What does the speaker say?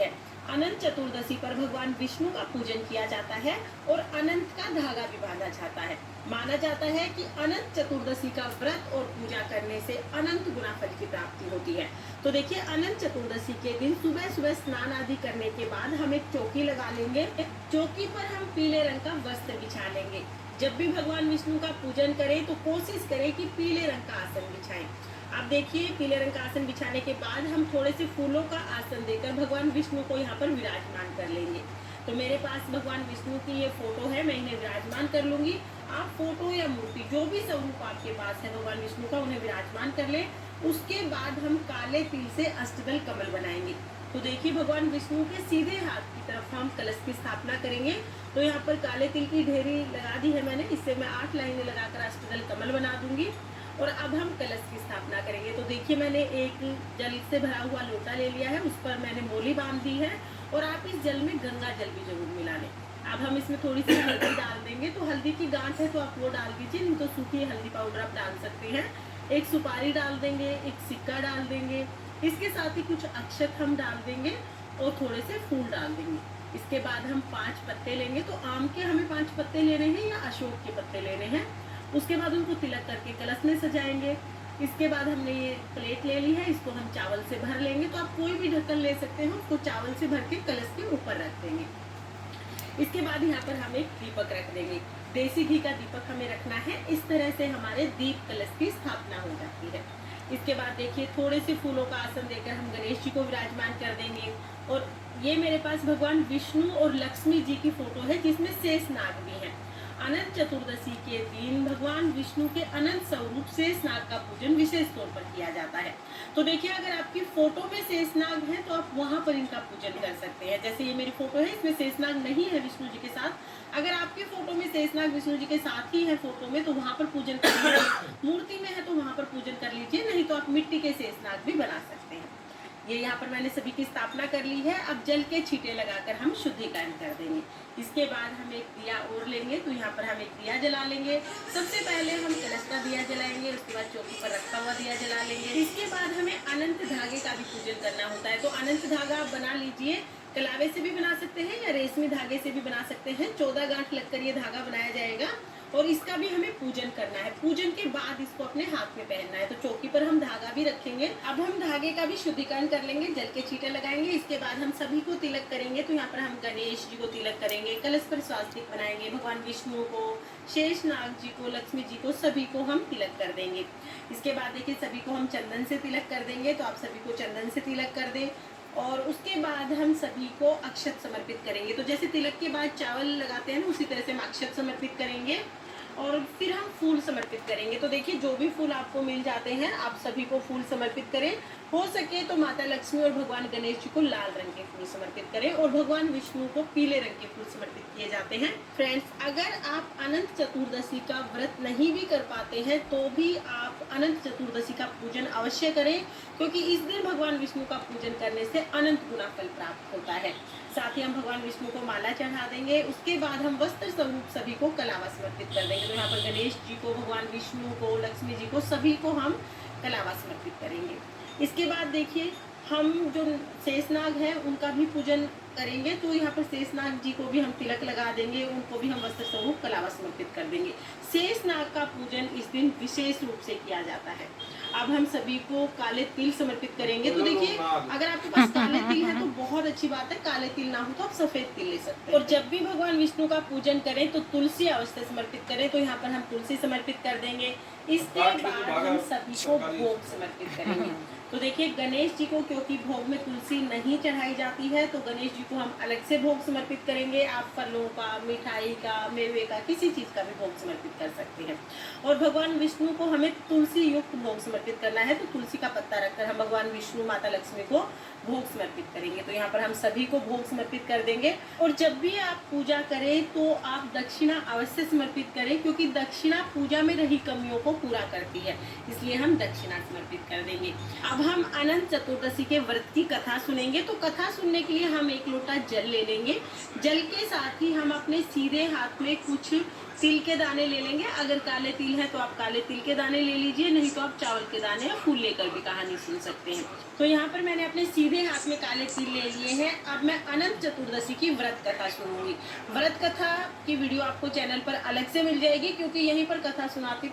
है। अनंत चतुर्दशी पर भगवान विष्णु का पूजन किया जाता है और अनंत का धागा भी बांधा जाता है। माना जाता है कि अनंत चतुर्दशी का व्रत और पूजा करने से अनंत गुना फल की प्राप्ति होती है। तो देखिए, अनंत चतुर्दशी के दिन सुबह सुबह स्नान आदि करने के बाद हम एक चौकी लगा लेंगे। चौकी पर हम पीले रंग का वस्त्र बिछा लेंगे। जब भी भगवान विष्णु का पूजन करें तो कोशिश करें कि पीले रंग का आसन बिछाएं। आप देखिए, पीले रंग का आसन बिछाने के बाद हम थोड़े से फूलों का आसन देकर भगवान विष्णु को यहाँ पर विराजमान कर लेंगे। तो मेरे पास भगवान विष्णु की ये फोटो है, मैं इन्हें विराजमान कर लूंगी। आप फोटो या मूर्ति जो भी स्वरूप आपके पास है भगवान विष्णु का, उन्हें विराजमान कर ले। उसके बाद हम काले तिल से अष्टदल कमल बनाएंगे। तो देखिए, भगवान विष्णु के सीधे हाथ की तरफ हम कलश की स्थापना करेंगे। तो यहाँ पर काले तिल की ढेरी लगा दी है मैंने। इससे मैं 8 लाइनें लगाकर अष्टदल कमल बना दूंगी और अब हम कलश की स्थापना करेंगे। तो देखिए, मैंने एक जल से भरा हुआ लोटा ले लिया है, उस पर मैंने मोली बांध दी है और आप इस जल में गंगा जल भी जरूर मिला लें। अब हम इसमें थोड़ी सी हल्दी डाल देंगे। तो हल्दी की गांठ है तो आप वो डाल दीजिए, नहीं तो सूखी हल्दी पाउडर आप डाल सकते हैं। एक सुपारी डाल देंगे, एक सिक्का डाल देंगे, इसके साथ ही कुछ अक्षत हम डाल देंगे और थोड़े से फूल डाल देंगे। इसके बाद हम 5 पत्ते लेंगे। तो आम के हमें 5 पत्ते लेने हैं या अशोक के पत्ते लेने हैं। उसके बाद उनको तिलक करके कलश में सजाएंगे। इसके बाद हमने ये प्लेट ले ली है, इसको हम चावल से भर लेंगे। तो आप कोई भी ढक्कन ले सकते हैं, उसको चावल से भर के कलश के ऊपर रख देंगे। इसके बाद यहाँ पर हम एक दीपक रख देंगे। देसी घी का दीपक हमें रखना है। इस तरह से हमारे दीप कलश की स्थापना हो जाती है। इसके बाद देखिए, थोड़े से फूलों का आसन देकर हम गणेश जी को विराजमान कर देंगे। और ये मेरे पास भगवान विष्णु और लक्ष्मी जी की फोटो है, जिसमें शेषनाग भी है। अनंत चतुर्दशी के दिन भगवान विष्णु के अनंत स्वरूप शेषनाग का पूजन विशेष तौर पर किया जाता है। तो देखिए, अगर आपकी फोटो में शेषनाग है तो आप वहां पर इनका पूजन कर सकते हैं। जैसे ये मेरी फोटो है, इसमें शेषनाग नहीं है विष्णु जी के साथ। अगर आपकी फोटो में शेषनाग विष्णु जी के साथ ही है फोटो में, तो वहां पर पूजन कर लीजिए। मूर्ति में है तो वहां पर पूजन कर लीजिए, नहीं तो आप मिट्टी के शेषनाग भी बना सकते हैं। ये यहाँ पर मैंने सभी की स्थापना कर ली है। अब जल के छींटे लगाकर हम शुद्धिकरण कर देंगे। इसके बाद हम एक दिया और लेंगे। तो यहाँ पर हम एक दिया जला लेंगे। सबसे पहले हम कलश का दिया जलाएंगे, उसके बाद चौकी पर रखा हुआ दिया जला लेंगे। इसके बाद हमें अनंत धागे का भी पूजन करना होता है। तो अनंत धागा आप बना लीजिए। कलावे से भी बना सकते हैं या रेशमी धागे से भी बना सकते हैं। 14 गांठ लगकर ये धागा बनाया जाएगा और इसका भी हमें पूजन करना है। पूजन के बाद इसको अपने हाथ में पहनना है। तो चौकी पर हम धागा भी रखेंगे। अब हम धागे का भी शुद्धिकरण कर लेंगे, जल के छींटे लगाएंगे। इसके बाद हम सभी को तिलक करेंगे। तो यहाँ पर हम गणेश जी को तिलक करेंगे, कलश पर स्वास्तिक बनाएंगे, भगवान विष्णु को, शेषनाग जी को, लक्ष्मी जी को, सभी को हम तिलक कर देंगे। इसके बाद देखिए, सभी को हम चंदन से तिलक कर देंगे। तो आप सभी को चंदन से तिलक कर दें और उसके बाद हम सभी को अक्षत समर्पित करेंगे। तो जैसे तिलक के बाद चावल लगाते हैं ना, उसी तरह से हम अक्षत समर्पित करेंगे और फिर हम फूल समर्पित करेंगे। तो देखिए, जो भी फूल आपको मिल जाते हैं आप सभी को फूल समर्पित करें। हो सके तो माता लक्ष्मी और भगवान गणेश जी को लाल रंग के फूल समर्पित करें और भगवान विष्णु को पीले रंग के फूल समर्पित किए जाते हैं। फ्रेंड्स, अगर आप अनंत चतुर्दशी का व्रत नहीं भी कर पाते हैं तो भी आप अनंत चतुर्दशी का पूजन अवश्य करें, क्योंकि इस दिन भगवान विष्णु का पूजन करने से अनंत गुना फल प्राप्त होता है। साथ ही हम भगवान विष्णु को माला चढ़ा देंगे। उसके बाद हम वस्त्र स्वरूप सभी को कलावा समर्पित कर देंगे। तो यहाँ पर गणेश जी को, भगवान विष्णु को, लक्ष्मी जी को, सभी को हम कलावा समर्पित करेंगे। इसके बाद देखिए, हम जो शेषनाग हैं उनका भी पूजन करेंगे। तो यहाँ पर शेषनाग जी को भी हम तिलक लगा देंगे, उनको भी हम वस्त्र स्वरूप कलावा समर्पित कर देंगे। शेषनाग का पूजन इस दिन विशेष रूप से किया जाता है। अब हम सभी को काले तिल समर्पित करेंगे। तो देखिए, अगर आपके पास काले तिल है तो बहुत अच्छी बात है, काले तिल ना हो तो आप सफेद तिल ले सकते हैं। और जब भी भगवान विष्णु का पूजन करें तो तुलसी अवश्य समर्पित करें। तो यहाँ पर हम तुलसी समर्पित कर देंगे। इसके बाद हम सभी को भोग समर्पित करेंगे। तो देखिए, गणेश जी को क्योंकि भोग में तुलसी नहीं चढ़ाई जाती है, तो गणेश जी को हम अलग से भोग समर्पित करेंगे। आप फलों का, मिठाई का, मेवे का, किसी चीज का भी भोग समर्पित कर सकते हैं। और भगवान विष्णु को हमें तुलसी युक्त भोग समर्पित करना है। तो तुलसी का पत्ता रखकर हम भगवान विष्णु, माता लक्ष्मी को भोग समर्पित करेंगे। तो यहाँ पर हम सभी को भोग समर्पित कर देंगे। और जब भी आप पूजा करें तो आप दक्षिणा अवश्य समर्पित करें, क्योंकि दक्षिणा पूजा में रही कमियों को पूरा करती है, इसलिए हम दक्षिणा समर्पित कर देंगे। अब अब हम अनंत चतुर्दशी के व्रत की कथा सुनेंगे। तो कथा सुनने के लिए हम 1 लोटा जल ले लेंगे। जल के साथ ही हम अपने सीधे हाथ में कुछ तिल के दाने ले लेंगे। अगर काले तिल हैं तो आप काले तिल के दाने ले लीजिए, नहीं तो आप चावल के दाने या फूल लेकर भी कहानी सुन सकते हैं। तो यहाँ पर मैंने अपने सीधे हाथ में काले तिल ले लिए हैं। अब मैं अनंत चतुर्दशी की व्रत कथा सुनूंगी। व्रत कथा की वीडियो आपको चैनल पर अलग से मिल जाएगी, क्योंकि यहीं पर कथा सुनाती